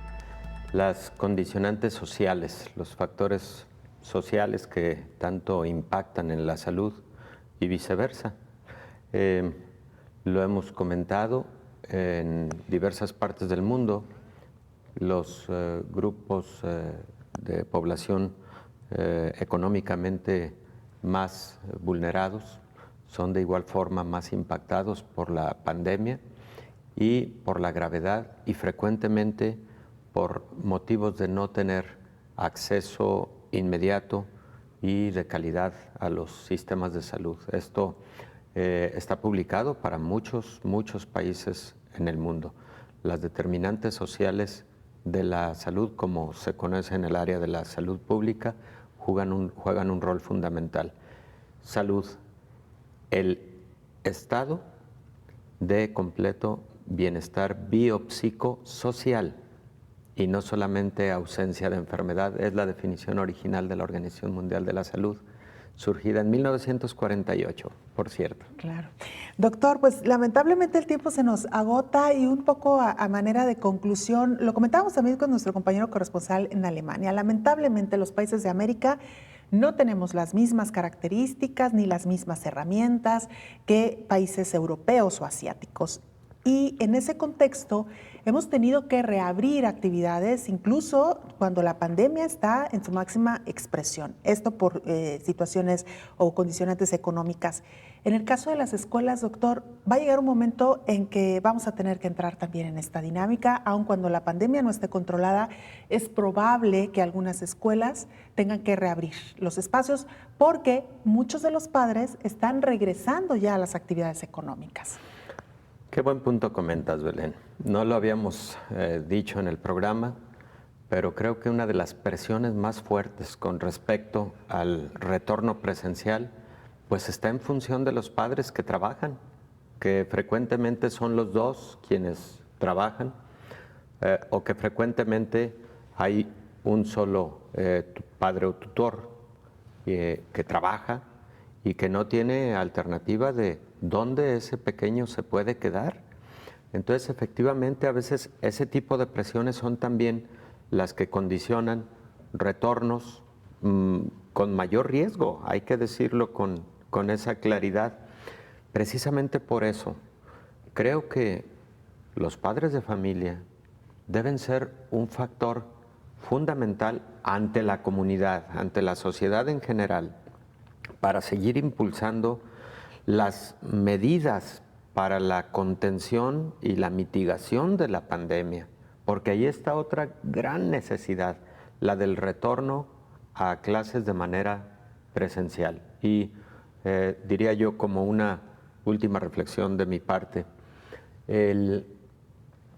Las condicionantes sociales, los factores sociales que tanto impactan en la salud y viceversa. Lo hemos comentado en diversas partes del mundo, los grupos de población económicamente más vulnerados son de igual forma más impactados por la pandemia y por la gravedad y frecuentemente por motivos de no tener acceso inmediato y de calidad a los sistemas de salud. Esto está publicado para muchos países en el mundo. Las determinantes sociales de la salud, como se conoce en el área de la salud pública, juegan un rol fundamental. Salud, el estado de completo bienestar biopsicosocial y no solamente ausencia de enfermedad, es la definición original de la Organización Mundial de la Salud, surgida en 1948, por cierto. Claro. Doctor, pues lamentablemente el tiempo se nos agota y un poco a manera de conclusión, lo comentábamos también con nuestro compañero corresponsal en Alemania, lamentablemente los países de América no tenemos las mismas características ni las mismas herramientas que países europeos o asiáticos. Y en ese contexto hemos tenido que reabrir actividades, incluso cuando la pandemia está en su máxima expresión. Esto por situaciones o condicionantes económicas. En el caso de las escuelas, doctor, va a llegar un momento en que vamos a tener que entrar también en esta dinámica, aun cuando la pandemia no esté controlada, es probable que algunas escuelas tengan que reabrir los espacios porque muchos de los padres están regresando ya a las actividades económicas. Qué buen punto comentas, Belén. No lo habíamos dicho en el programa, pero creo que una de las presiones más fuertes con respecto al retorno presencial, pues está en función de los padres que trabajan, que frecuentemente son los dos quienes trabajan, o que frecuentemente hay un solo padre o tutor que trabaja y que no tiene alternativa de dónde ese pequeño se puede quedar. Entonces, efectivamente, a veces ese tipo de presiones son también las que condicionan retornos con mayor riesgo, hay que decirlo con esa claridad. Precisamente por eso, creo que los padres de familia deben ser un factor fundamental ante la comunidad, ante la sociedad en general, para seguir impulsando las medidas para la contención y la mitigación de la pandemia, porque ahí está otra gran necesidad, la del retorno a clases de manera presencial. Y diría yo, como una última reflexión de mi parte,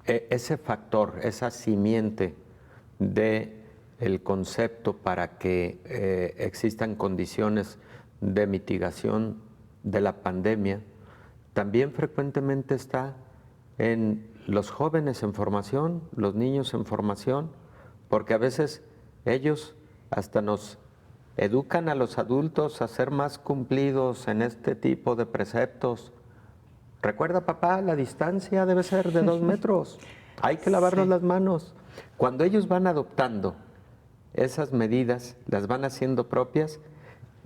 ese factor, esa simiente del concepto para que existan condiciones de mitigación de la pandemia, también frecuentemente está en los jóvenes en formación, los niños en formación, porque a veces Ellos hasta nos educan a los adultos a ser más cumplidos en este tipo de preceptos. Recuerda, papá, la distancia debe ser de 2 metros. Hay que lavarnos las manos. Cuando ellos van adoptando esas medidas, las van haciendo propias,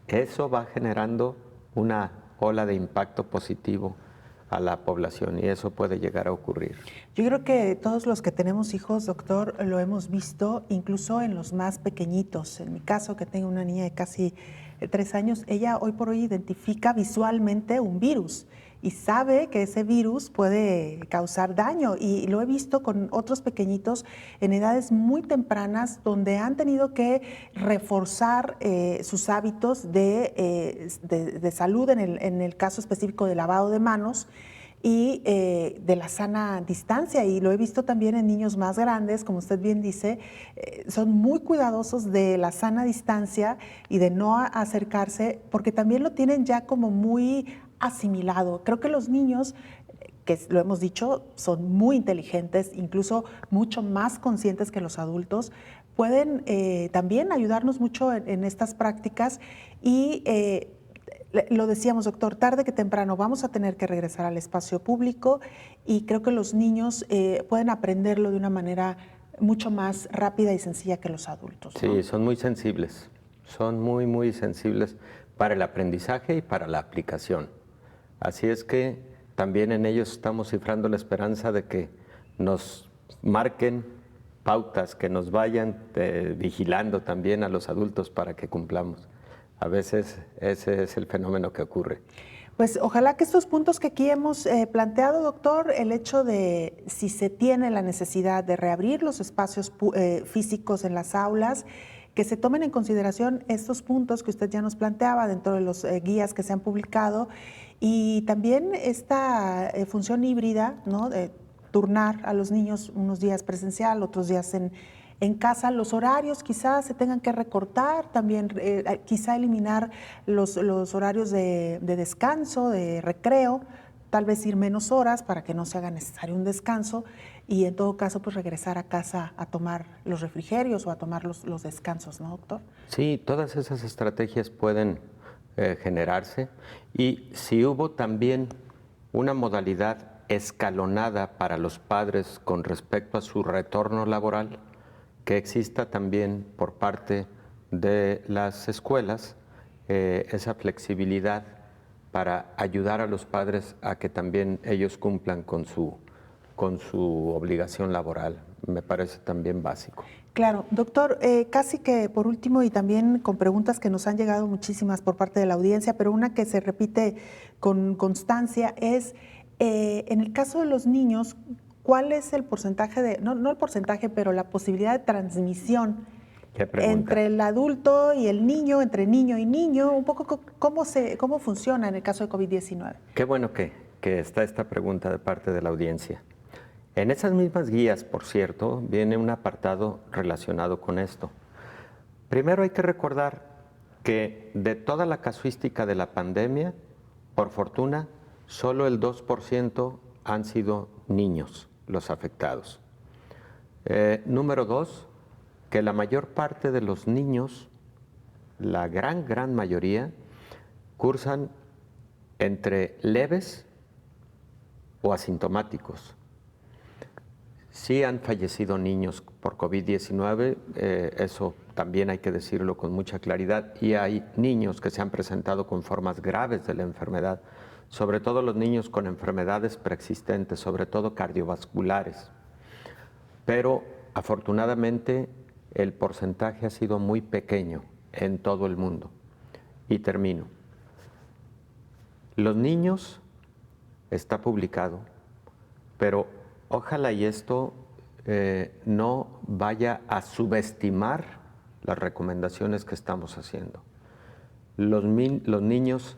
eso va generando una ola de impacto positivo a la población y eso puede llegar a ocurrir. Yo creo que todos los que tenemos hijos, doctor, lo hemos visto, incluso en los más pequeñitos. En mi caso, que tengo una niña de casi 3 años, ella hoy por hoy identifica visualmente un virus y sabe que ese virus puede causar daño. Y lo he visto con otros pequeñitos en edades muy tempranas donde han tenido que reforzar sus hábitos de salud, en el caso específico de lavado de manos y de la sana distancia. Y lo he visto también en niños más grandes, como usted bien dice, son muy cuidadosos de la sana distancia y de no acercarse, porque también lo tienen ya como muy asimilado. Creo que los niños, que lo hemos dicho, son muy inteligentes, incluso mucho más conscientes que los adultos, pueden también ayudarnos mucho en estas prácticas y lo decíamos, doctor, tarde que temprano vamos a tener que regresar al espacio público y creo que los niños pueden aprenderlo de una manera mucho más rápida y sencilla que los adultos, ¿no? Sí, son muy sensibles, son muy, muy sensibles para el aprendizaje y para la aplicación. Así es que también en ellos estamos cifrando la esperanza de que nos marquen pautas, que nos vayan vigilando también a los adultos para que cumplamos. A veces ese es el fenómeno que ocurre. Pues ojalá que estos puntos que aquí hemos planteado, doctor, el hecho de si se tiene la necesidad de reabrir los espacios físicos en las aulas, que se tomen en consideración estos puntos que usted ya nos planteaba dentro de los guías que se han publicado y también esta función híbrida, ¿no?, de turnar a los niños unos días presencial, otros días en casa. Los horarios quizás se tengan que recortar, también quizá eliminar los horarios de descanso, de recreo, tal vez ir menos horas para que no se haga necesario un descanso y en todo caso pues regresar a casa a tomar los refrigerios o a tomar los descansos, ¿no, doctor? Sí, todas esas estrategias pueden generarse y si hubo también una modalidad escalonada para los padres con respecto a su retorno laboral, que exista también por parte de las escuelas esa flexibilidad para ayudar a los padres a que también ellos cumplan con su obligación laboral. Me parece también básico. Claro, doctor, casi que por último y también con preguntas que nos han llegado muchísimas por parte de la audiencia, pero una que se repite con constancia es, en el caso de los niños, ¿cuál es el porcentaje no el porcentaje, pero la posibilidad de transmisión entre el adulto y el niño, entre niño y niño? Un poco cómo funciona en el caso de COVID-19. Qué bueno que está esta pregunta de parte de la audiencia. En esas mismas guías, por cierto, viene un apartado relacionado con esto. Primero hay que recordar que de toda la casuística de la pandemia, por fortuna, solo el 2% han sido niños los afectados. Número 2, que la mayor parte de los niños, la gran mayoría, cursan entre leves o asintomáticos. Sí han fallecido niños por COVID-19, eso también hay que decirlo con mucha claridad, y hay niños que se han presentado con formas graves de la enfermedad, sobre todo los niños con enfermedades preexistentes, sobre todo cardiovasculares. Pero afortunadamente el porcentaje ha sido muy pequeño en todo el mundo. Y termino. Los niños, está publicado, pero ojalá y esto no vaya a subestimar las recomendaciones que estamos haciendo. Los niños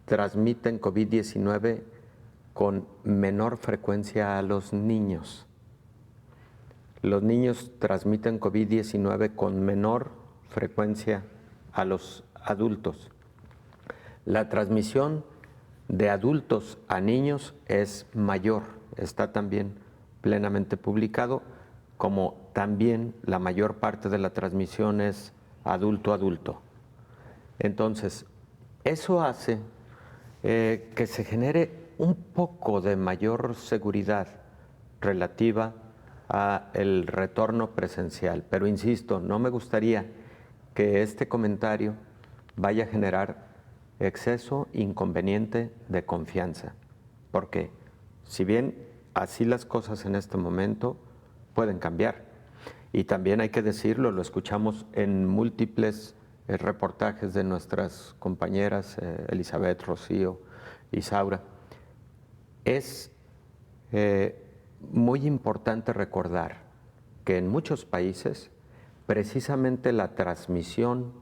transmiten COVID-19 con menor frecuencia a los niños. Los niños transmiten COVID-19 con menor frecuencia a los adultos. La transmisión de adultos a niños es mayor, está también plenamente publicado, como también la mayor parte de la transmisión es adulto-adulto. Entonces, eso hace que se genere un poco de mayor seguridad relativa a el retorno presencial. Pero insisto, no me gustaría que este comentario vaya a generar exceso inconveniente de confianza, porque si bien así las cosas en este momento pueden cambiar, y también hay que decirlo, lo escuchamos en múltiples reportajes de nuestras compañeras Elizabeth, Rocío y Saura, es muy importante recordar que en muchos países precisamente la transmisión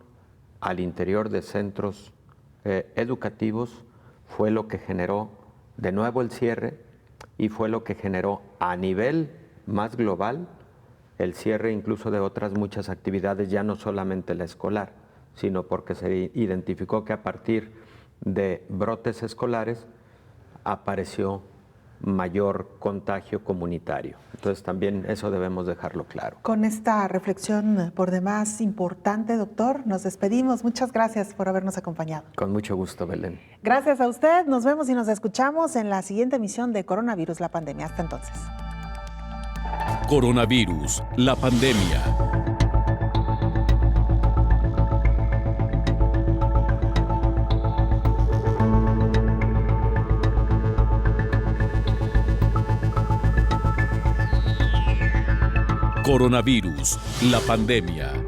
al interior de centros educativos fue lo que generó de nuevo el cierre y fue lo que generó a nivel más global el cierre incluso de otras muchas actividades, ya no solamente la escolar, sino porque se identificó que a partir de brotes escolares apareció mayor contagio comunitario. Entonces también eso debemos dejarlo claro. Con esta reflexión por demás importante, doctor, nos despedimos. Muchas gracias por habernos acompañado. Con mucho gusto, Belén. Gracias a usted. Nos vemos y nos escuchamos en la siguiente emisión de Coronavirus, la pandemia. Hasta entonces. Coronavirus, la pandemia. Coronavirus, la pandemia.